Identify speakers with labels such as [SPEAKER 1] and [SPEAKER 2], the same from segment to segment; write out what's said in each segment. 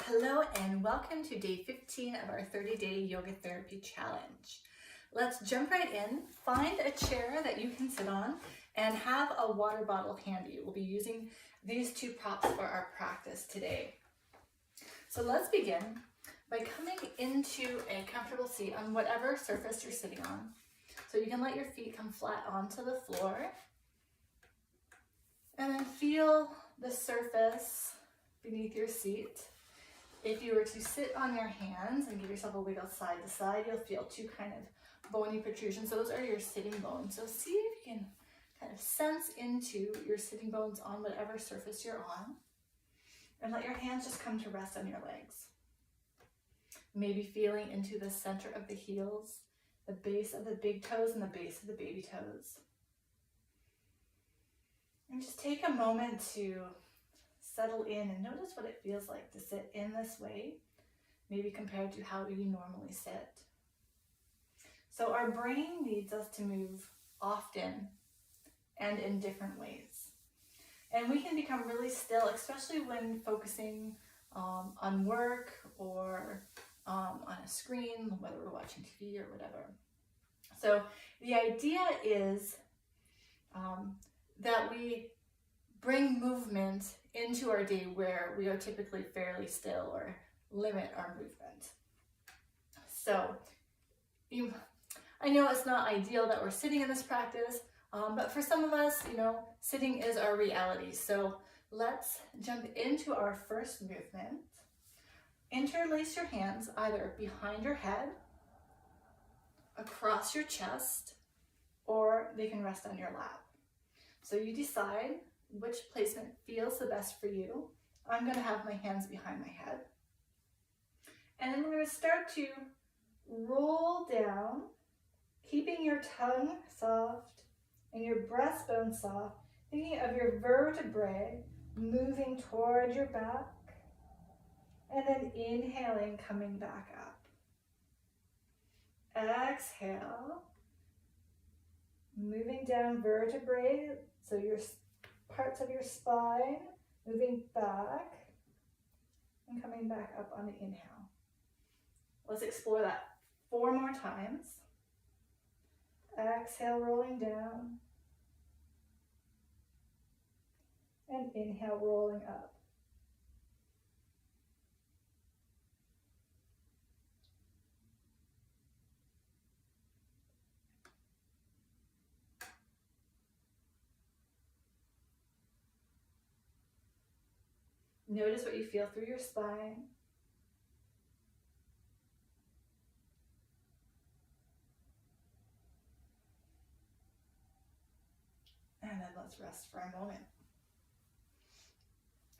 [SPEAKER 1] Hello and welcome to day 15 of our 30-day yoga therapy challenge. Let's jump right in. Find a chair that you can sit on and have a water bottle handy. We'll be using these two props for our practice today. So let's begin by coming into a comfortable seat on whatever surface you're sitting on. So you can let your feet come flat onto the floor and then feel the surface beneath your seat. If you were to sit on your hands and give yourself a wiggle side to side, you'll feel two kind of bony protrusions. So those are your sitting bones. So see if you can kind of sense into your sitting bones on whatever surface you're on. And let your hands just come to rest on your legs. Maybe feeling into the center of the heels, the base of the big toes and the base of the baby toes. And just take a moment to settle in and notice what it feels like to sit in this way, maybe compared to how you normally sit. So our brain needs us to move often and in different ways. And we can become really still, especially when focusing on work or on a screen, whether we're watching TV or whatever. So the idea is that we bring movement into our day where we are typically fairly still or limit our movement. So I know it's not ideal that we're sitting in this practice, but for some of us, sitting is our reality. So let's jump into our first movement. Interlace your hands either behind your head, across your chest, or they can rest on your lap. So you decide which placement feels the best for you. I'm going to have my hands behind my head. And then we're going to start to roll down, keeping your tongue soft and your breastbone soft, thinking of your vertebrae moving toward your back, and then inhaling, coming back up. Exhale, moving down vertebrae, so your parts of your spine moving back and coming back up on the inhale. Let's explore that 4 more times. Exhale, rolling down, and inhale, rolling up. Notice what you feel through your spine. And then let's rest for a moment.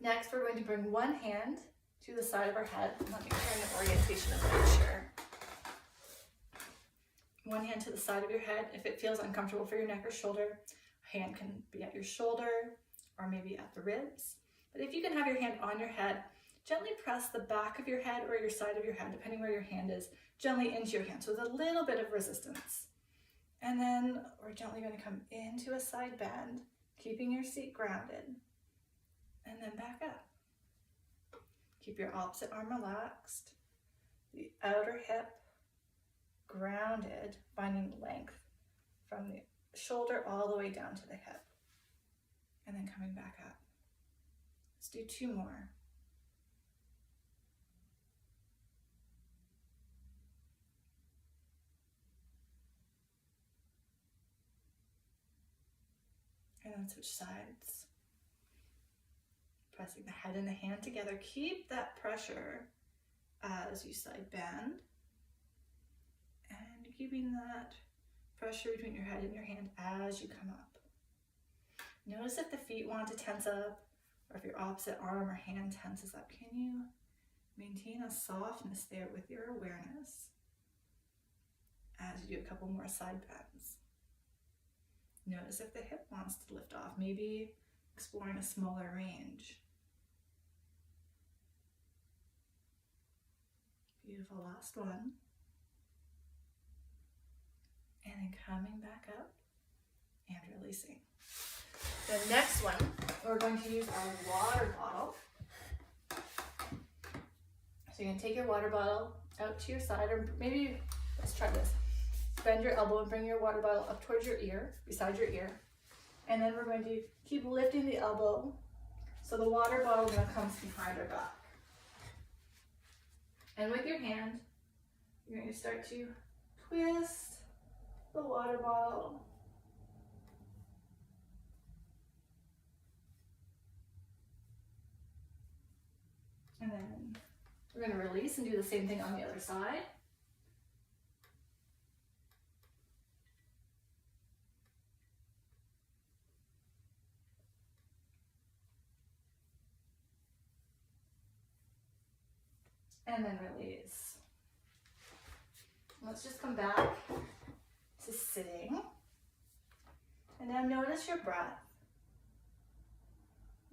[SPEAKER 1] Next, we're going to bring one hand to the side of our head. Let me turn the orientation of my chair. One hand to the side of your head. If it feels uncomfortable for your neck or shoulder, a hand can be at your shoulder or maybe at the ribs. But if you can have your hand on your head, gently press the back of your head or your side of your head, depending where your hand is, gently into your hand. So there's a little bit of resistance. And then we're gently going to come into a side bend, keeping your seat grounded, and then back up. Keep your opposite arm relaxed, the outer hip grounded, finding length from the shoulder all the way down to the hip, and then coming back up. Let's do 2 more. And then switch sides. Pressing the head and the hand together. Keep that pressure as you side bend. And keeping that pressure between your head and your hand as you come up. Notice if the feet want to tense up, or if your opposite arm or hand tenses up. Can you maintain a softness there with your awareness as you do a couple more side bends? Notice if the hip wants to lift off, maybe exploring a smaller range. Beautiful, last one. And then coming back up and releasing. The next one, we're going to use our water bottle. So you're gonna take your water bottle out to your side, or maybe, let's try this. Bend your elbow and bring your water bottle up towards your ear, beside your ear. And then we're going to keep lifting the elbow so the water bottle now comes behind our back. And with your hand, you're going to start to twist the water bottle. And then we're going to release and do the same thing on the other side. And then release. Let's just come back to sitting. And now notice your breath.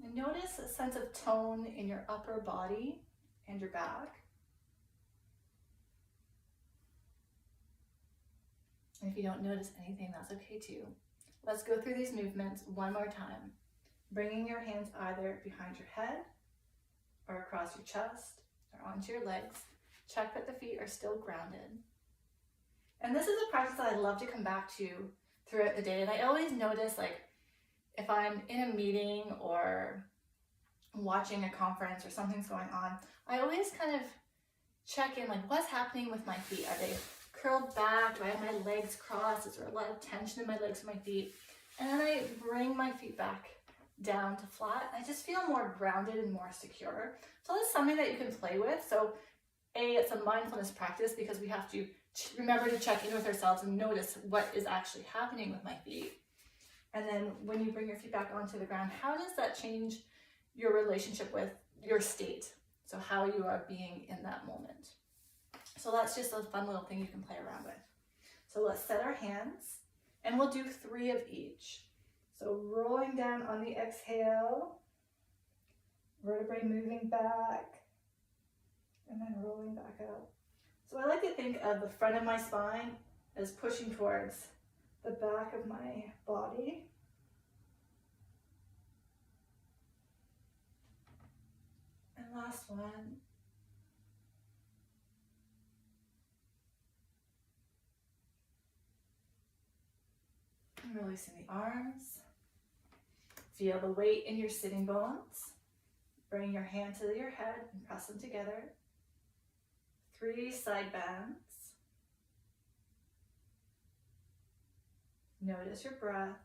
[SPEAKER 1] And notice a sense of tone in your upper body and your back. And if you don't notice anything, that's okay too. Let's go through these movements one more time. Bringing your hands either behind your head or across your chest or onto your legs. Check that the feet are still grounded. And this is a practice that I love to come back to throughout the day. And I always notice, like, if I'm in a meeting or watching a conference or something's going on, I always kind of check in, like, what's happening with my feet? Are they curled back? Do I have my legs crossed? Is there a lot of tension in my legs and my feet? And then I bring my feet back down to flat. I just feel more grounded and more secure. So that's something that you can play with. So it's a mindfulness practice because we have to remember to check in with ourselves and notice what is actually happening with my feet. And then when you bring your feet back onto the ground, how does that change your relationship with your state? So how you are being in that moment. So that's just a fun little thing you can play around with. So let's set our hands and we'll do 3 of each. So rolling down on the exhale, vertebrae moving back, and then rolling back up. So I like to think of the front of my spine as pushing towards the back of my body. And last one. And releasing the arms. Feel the weight in your sitting bones. Bring your hand to your head and press them together. 3 side bends. Notice your breath.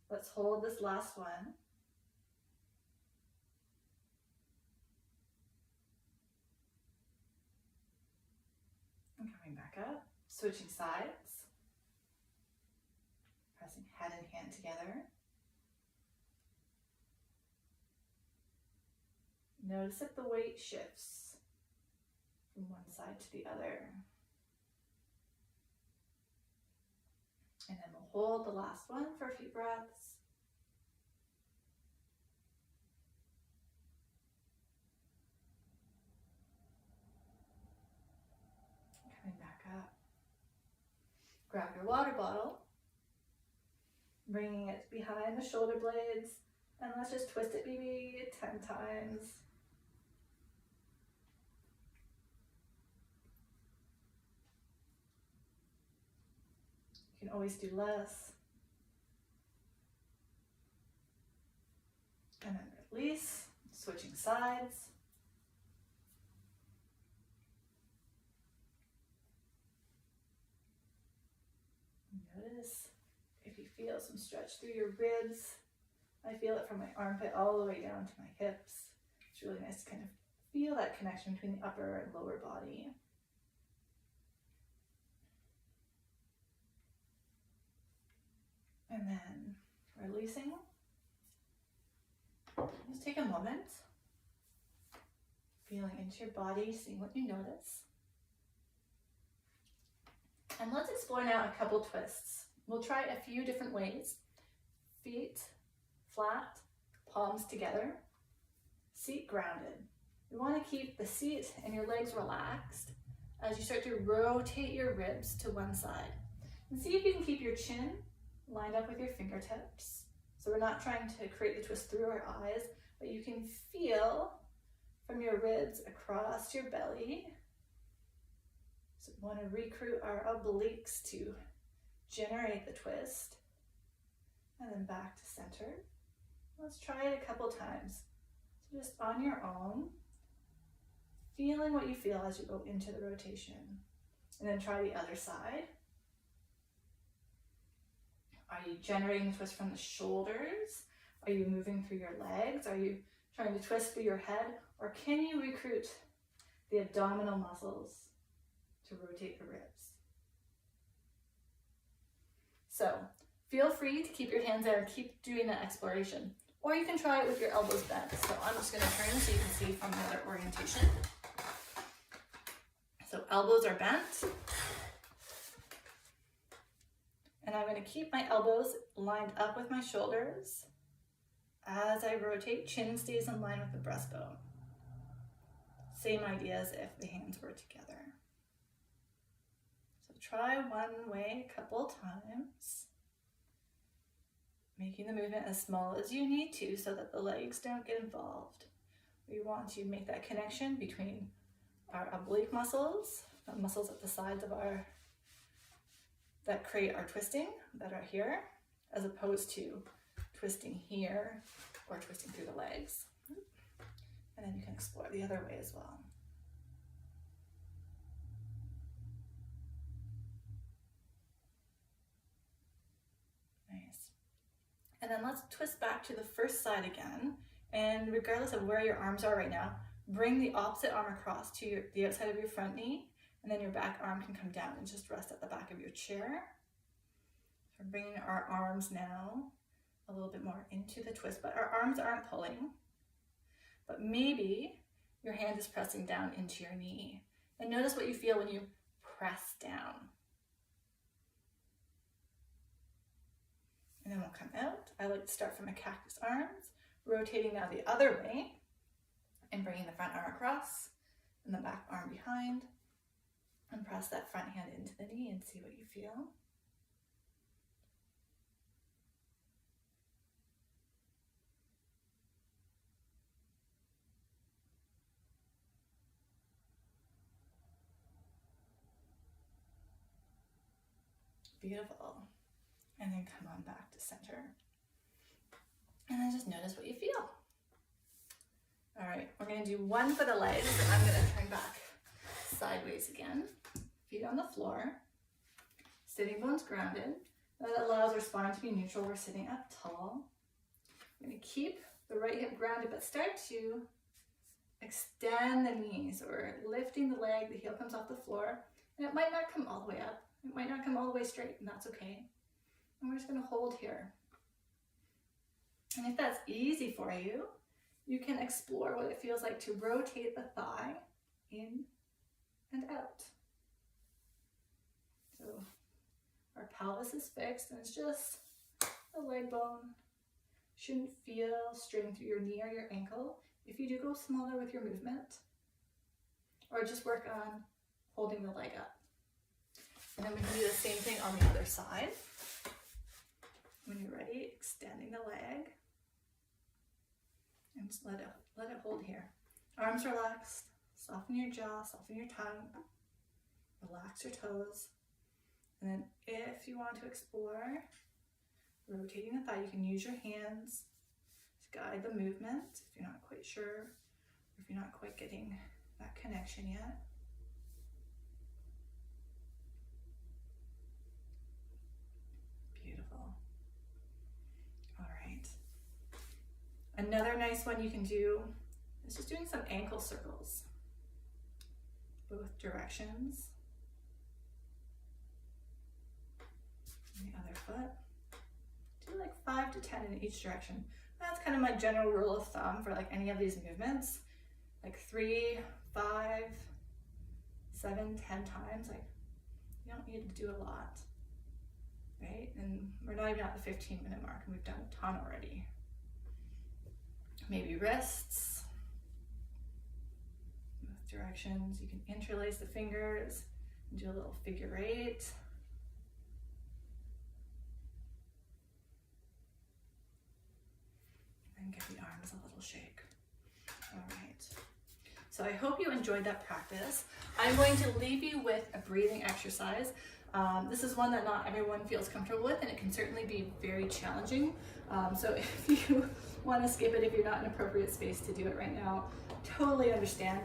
[SPEAKER 1] Let's hold this last one. And coming back up, switching sides. Pressing head and hand together. Notice if the weight shifts from one side to the other. And then we'll hold the last one for a few breaths. Coming back up. Grab your water bottle, bringing it behind the shoulder blades, and let's just twist it maybe 10 times. You can always do less. And then release, switching sides. Notice if you feel some stretch through your ribs. I feel it from my armpit all the way down to my hips. It's really nice to kind of feel that connection between the upper and lower body. And then releasing. Just take a moment, feeling into your body, seeing what you notice. And let's explore now a couple twists. We'll try a few different ways. Feet flat, palms together, seat grounded. You want to keep the seat and your legs relaxed as you start to rotate your ribs to one side. And see if you can keep your chin lined up with your fingertips. So we're not trying to create the twist through our eyes, but you can feel from your ribs across your belly. So we want to recruit our obliques to generate the twist. And then back to center. Let's try it a couple times. So just on your own, feeling what you feel as you go into the rotation. And then try the other side. Are you generating the twist from the shoulders? Are you moving through your legs? Are you trying to twist through your head? Or can you recruit the abdominal muscles to rotate the ribs? So feel free to keep your hands there and keep doing that exploration. Or you can try it with your elbows bent. So I'm just going to turn so you can see from the other orientation. So elbows are bent. And I'm going to keep my elbows lined up with my shoulders. As I rotate, chin stays in line with the breastbone. Same idea as if the hands were together. So try one way a couple times. Making the movement as small as you need to so that the legs don't get involved. We want to make that connection between our oblique muscles, the muscles at the sides of our, that create our twisting, that are here, as opposed to twisting here or twisting through the legs. And then you can explore the other way as well. Nice. And then let's twist back to the first side again. And regardless of where your arms are right now, bring the opposite arm across to the outside of your front knee, and then your back arm can come down and just rest at the back of your chair. So we're bringing our arms now a little bit more into the twist, but our arms aren't pulling. But maybe your hand is pressing down into your knee. And notice what you feel when you press down. And then we'll come out. I like to start from a cactus arms, rotating now the other way, and bringing the front arm across and the back arm behind. And press that front hand into the knee and see what you feel. Beautiful. And then come on back to center. And then just notice what you feel. All right, we're gonna do one for the legs. I'm gonna turn back sideways again. Feet on the floor. Sitting bones grounded. That allows our spine to be neutral. We're sitting up tall. I'm gonna keep the right hip grounded, but start to extend the knees or lifting the leg. The heel comes off the floor. And it might not come all the way up. It might not come all the way straight, and that's okay. And we're just gonna hold here. And if that's easy for you, you can explore what it feels like to rotate the thigh in and out. So our pelvis is fixed, and it's just the leg bone. Shouldn't feel strain through your knee or your ankle. If you do, go smaller with your movement, or just work on holding the leg up. And then we can do the same thing on the other side. When you're ready, extending the leg. And just let it hold here. Arms relaxed. Soften your jaw, soften your tongue. Relax your toes. And then if you want to explore rotating the thigh, you can use your hands to guide the movement if you're not quite sure, or if you're not quite getting that connection yet. Beautiful. All right. Another nice one you can do is just doing some ankle circles, both directions. And the other foot. Do like 5 to 10 in each direction. That's kind of my general rule of thumb for like any of these movements. Like 3, 5, 7, 10 times. Like you don't need to do a lot, right? And we're not even at the 15-minute mark, and we've done a ton already. Maybe wrists, both directions. You can interlace the fingers and do a little figure 8. And give the arms a little shake. All right. So I hope you enjoyed that practice. I'm going to leave you with a breathing exercise. This is one that not everyone feels comfortable with, and it can certainly be very challenging. So if you want to skip it, if you're not in an appropriate space to do it right now, totally understand.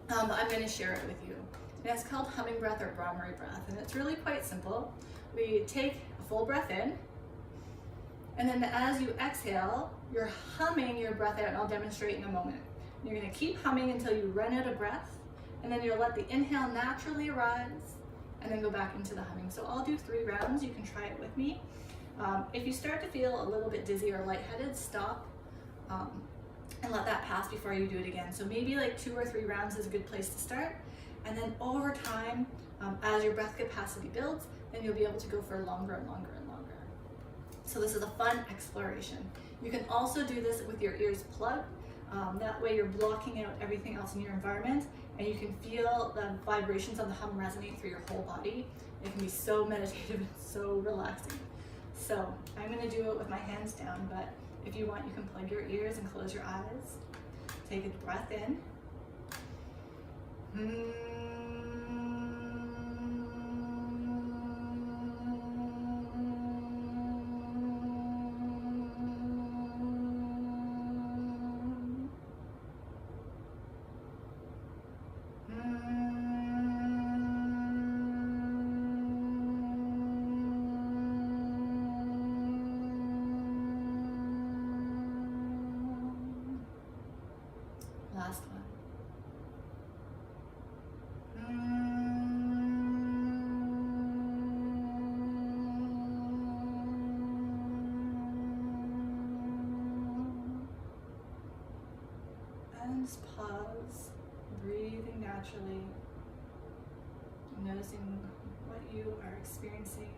[SPEAKER 1] But I'm going to share it with you. And it's called humming breath or Bhramari breath, and it's really quite simple. We take a full breath in, and then as you exhale, you're humming your breath out, and I'll demonstrate in a moment. You're going to keep humming until you run out of breath, and then you'll let the inhale naturally arise, and then go back into the humming. So I'll do 3 rounds. You can try it with me. If you start to feel a little bit dizzy or lightheaded, stop and let that pass before you do it again. So maybe like 2 or 3 rounds is a good place to start. And then over time, as your breath capacity builds, then you'll be able to go for longer and longer and longer. So this is a fun exploration. You can also do this with your ears plugged. That way you're blocking out everything else in your environment, and you can feel the vibrations of the hum resonate through your whole body. It can be so meditative and so relaxing. So I'm going to do it with my hands down, but if you want, you can plug your ears and close your eyes. Take a breath in. Last one. And just pause, breathing naturally, noticing what you are experiencing.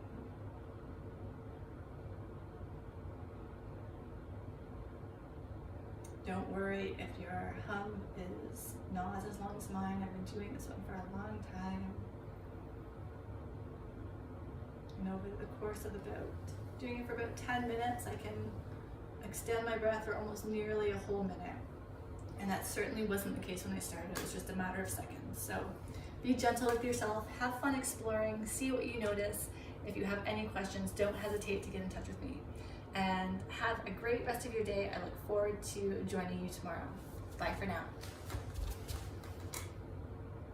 [SPEAKER 1] Don't worry if your hum is not as long as mine. I've been doing this one for a long time. And over the course of doing it for about 10 minutes, I can extend my breath for almost nearly a whole minute. And that certainly wasn't the case when I started. It was just a matter of seconds. So be gentle with yourself, have fun exploring, see what you notice. If you have any questions, don't hesitate to get in touch with me. And have a great rest of your day. I look forward to joining you tomorrow. Bye for now.